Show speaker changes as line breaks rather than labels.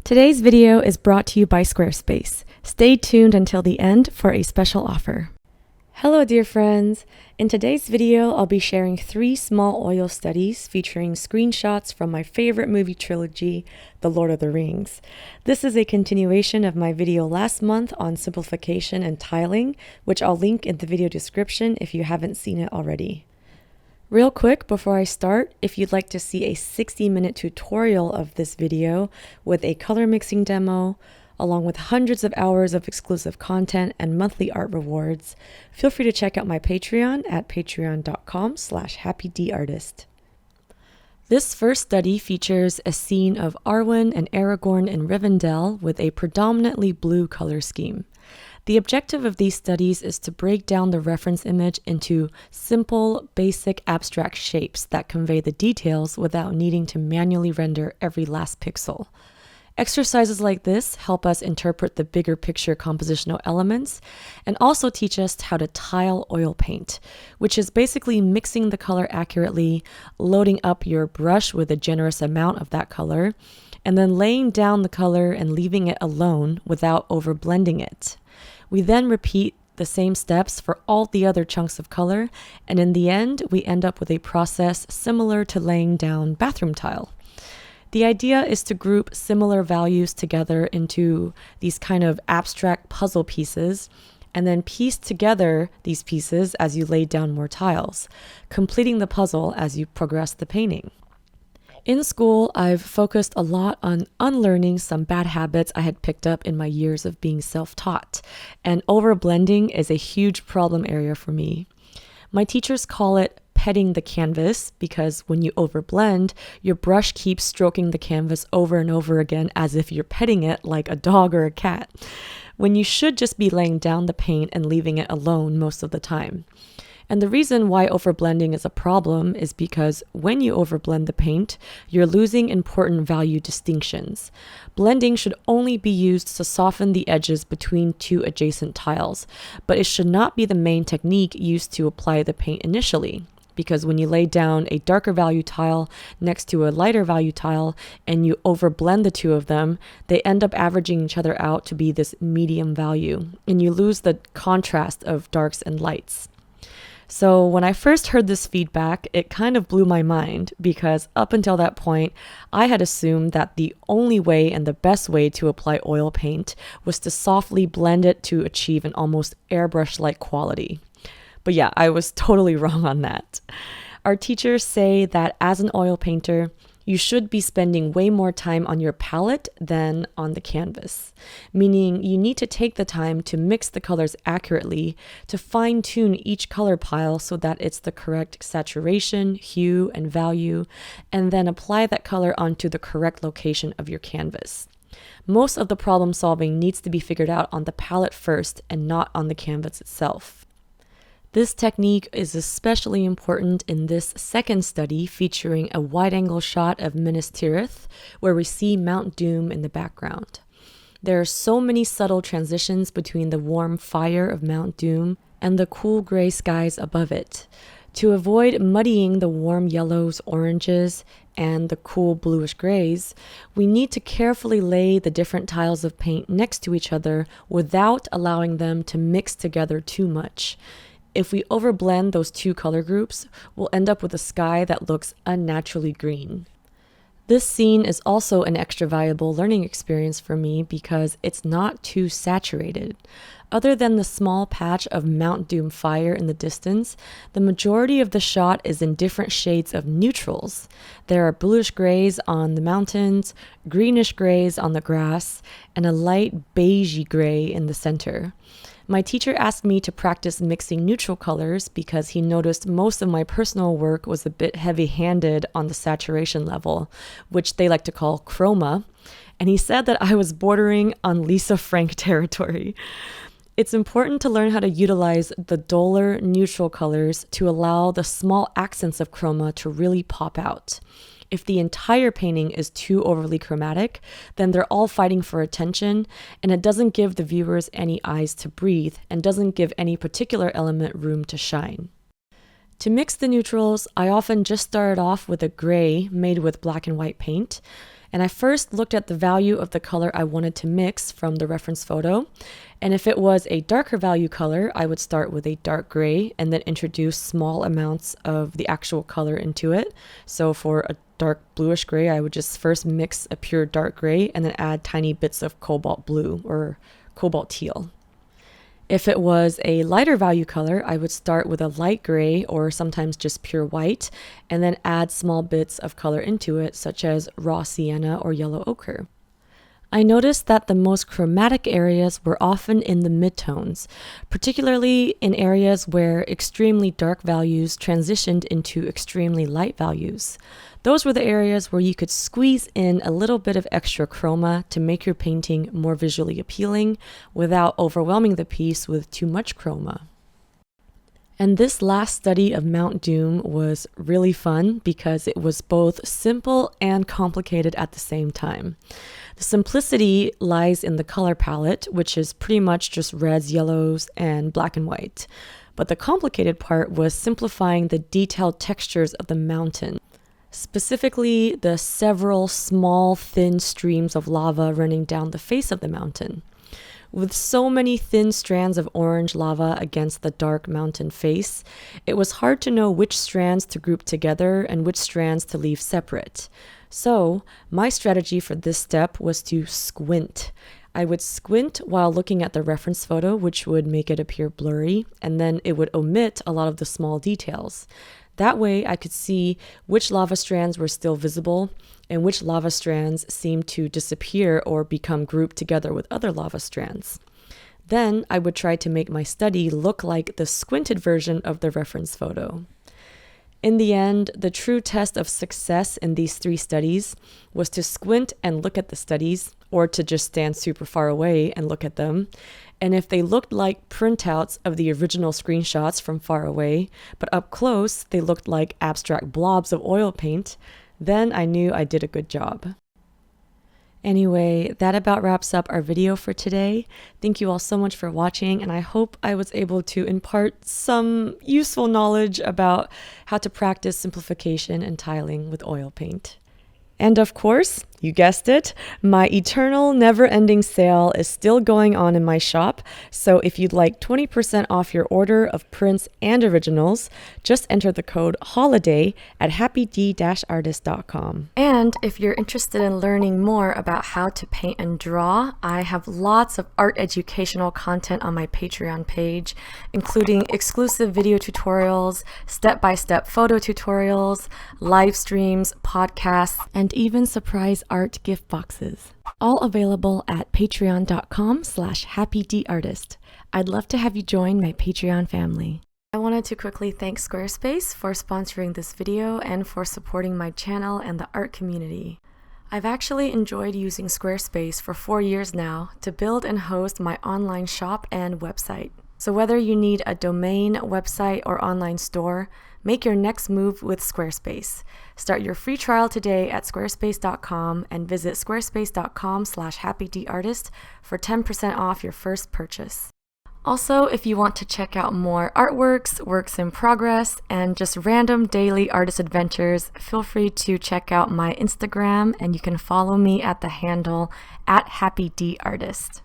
Today's video is brought to you by Squarespace. Stay tuned until the end for a special offer. Hello dear friends! In today's video, I'll be sharing 3 small oil studies featuring screenshots from my favorite movie trilogy, The Lord of the Rings. This is a continuation of my video last month on simplification and tiling, which I'll link in the video description if you haven't seen it already. Real quick before I start, if you'd like to see a 60-minute tutorial of this video with a color mixing demo, along with hundreds of hours of exclusive content and monthly art rewards, feel free to check out my Patreon at patreon.com/happydartist. This first study features a scene of Arwen and Aragorn in Rivendell with a predominantly blue color scheme. The objective of these studies is to break down the reference image into simple, basic, abstract shapes that convey the details without needing to manually render every last pixel. Exercises like this help us interpret the bigger picture compositional elements and also teach us how to tile oil paint, which is basically mixing the color accurately, loading up your brush with a generous amount of that color, and then laying down the color and leaving it alone without overblending it. We then repeat the same steps for all the other chunks of color, and in the end, we end up with a process similar to laying down bathroom tile. The idea is to group similar values together into these kind of abstract puzzle pieces, and then piece together these pieces as you lay down more tiles, completing the puzzle as you progress the painting. In school, I've focused a lot on unlearning some bad habits I had picked up in my years of being self-taught, and overblending is a huge problem area for me. My teachers call it petting the canvas because when you overblend, your brush keeps stroking the canvas over and over again as if you're petting it like a dog or a cat, when you should just be laying down the paint and leaving it alone most of the time. And the reason why overblending is a problem is because when you overblend the paint, you're losing important value distinctions. Blending should only be used to soften the edges between 2 adjacent tiles, but it should not be the main technique used to apply the paint initially. Because when you lay down a darker value tile next to a lighter value tile and you overblend the 2 of them, they end up averaging each other out to be this medium value, and you lose the contrast of darks and lights. So when I first heard this feedback, it kind of blew my mind because up until that point, I had assumed that the only way and the best way to apply oil paint was to softly blend it to achieve an almost airbrush-like quality. But yeah, I was totally wrong on that. Our teachers say that as an oil painter, you should be spending way more time on your palette than on the canvas, meaning you need to take the time to mix the colors accurately to fine-tune each color pile so that it's the correct saturation, hue, and value, and then apply that color onto the correct location of your canvas. Most of the problem solving needs to be figured out on the palette first and not on the canvas itself. This technique is especially important in this second study featuring a wide-angle shot of Minas Tirith, where we see Mount Doom in the background. There are so many subtle transitions between the warm fire of Mount Doom and the cool gray skies above it. To avoid muddying the warm yellows, oranges, and the cool bluish grays, we need to carefully lay the different tiles of paint next to each other without allowing them to mix together too much. If we overblend those 2 color groups, we'll end up with a sky that looks unnaturally green. This scene is also an extra valuable learning experience for me because it's not too saturated. Other than the small patch of Mount Doom fire in the distance, the majority of the shot is in different shades of neutrals. There are bluish grays on the mountains, greenish grays on the grass, and a light beigey gray in the center. My teacher asked me to practice mixing neutral colors because he noticed most of my personal work was a bit heavy-handed on the saturation level, which they like to call chroma, and he said that I was bordering on Lisa Frank territory. It's important to learn how to utilize the duller neutral colors to allow the small accents of chroma to really pop out. If the entire painting is too overly chromatic, then they're all fighting for attention, and it doesn't give the viewers any eyes to breathe and doesn't give any particular element room to shine. To mix the neutrals, I often just started off with a gray made with black and white paint, And I first looked at the value of the color I wanted to mix from the reference photo. And if it was a darker value color, I would start with a dark gray and then introduce small amounts of the actual color into it. So for a dark bluish gray, I would just first mix a pure dark gray and then add tiny bits of cobalt blue or cobalt teal. If it was a lighter value color, I would start with a light gray or sometimes just pure white, and then add small bits of color into it, such as raw sienna or yellow ochre. I noticed that the most chromatic areas were often in the midtones, particularly in areas where extremely dark values transitioned into extremely light values. Those were the areas where you could squeeze in a little bit of extra chroma to make your painting more visually appealing without overwhelming the piece with too much chroma. And this last study of Mount Doom was really fun because it was both simple and complicated at the same time. The simplicity lies in the color palette, which is pretty much just reds, yellows, and black and white. But the complicated part was simplifying the detailed textures of the mountain, specifically the several small, thin streams of lava running down the face of the mountain. With so many thin strands of orange lava against the dark mountain face, it was hard to know which strands to group together and which strands to leave separate. So, my strategy for this step was to squint. I would squint while looking at the reference photo, which would make it appear blurry, and then it would omit a lot of the small details. That way, I could see which lava strands were still visible and which lava strands seemed to disappear or become grouped together with other lava strands. Then, I would try to make my study look like the squinted version of the reference photo. In the end, the true test of success in these 3 studies was to squint and look at the studies, or to just stand super far away and look at them. And if they looked like printouts of the original screenshots from far away, but up close they looked like abstract blobs of oil paint, then I knew I did a good job. Anyway, that about wraps up our video for today. Thank you all so much for watching, and I hope I was able to impart some useful knowledge about how to practice simplification and tiling with oil paint. And of course, you guessed it, my eternal never-ending sale is still going on in my shop, so if you'd like 20% off your order of prints and originals, just enter the code HOLIDAY at happyd-artist.com. And if you're interested in learning more about how to paint and draw, I have lots of art educational content on my Patreon page, including exclusive video tutorials, step-by-step photo tutorials, live streams, podcasts, and even surprise art gift boxes. All available at patreon.com/happydartist. I'd love to have you join my Patreon family. I wanted to quickly thank Squarespace for sponsoring this video and for supporting my channel and the art community. I've actually enjoyed using Squarespace for 4 years now to build and host my online shop and website. So whether you need a domain, website, or online store, make your next move with Squarespace. Start your free trial today at squarespace.com and visit squarespace.com/happydartist for 10% off your first purchase. Also, if you want to check out more artworks, works in progress, and just random daily artist adventures, feel free to check out my Instagram, and you can follow me at the handle @happydartist.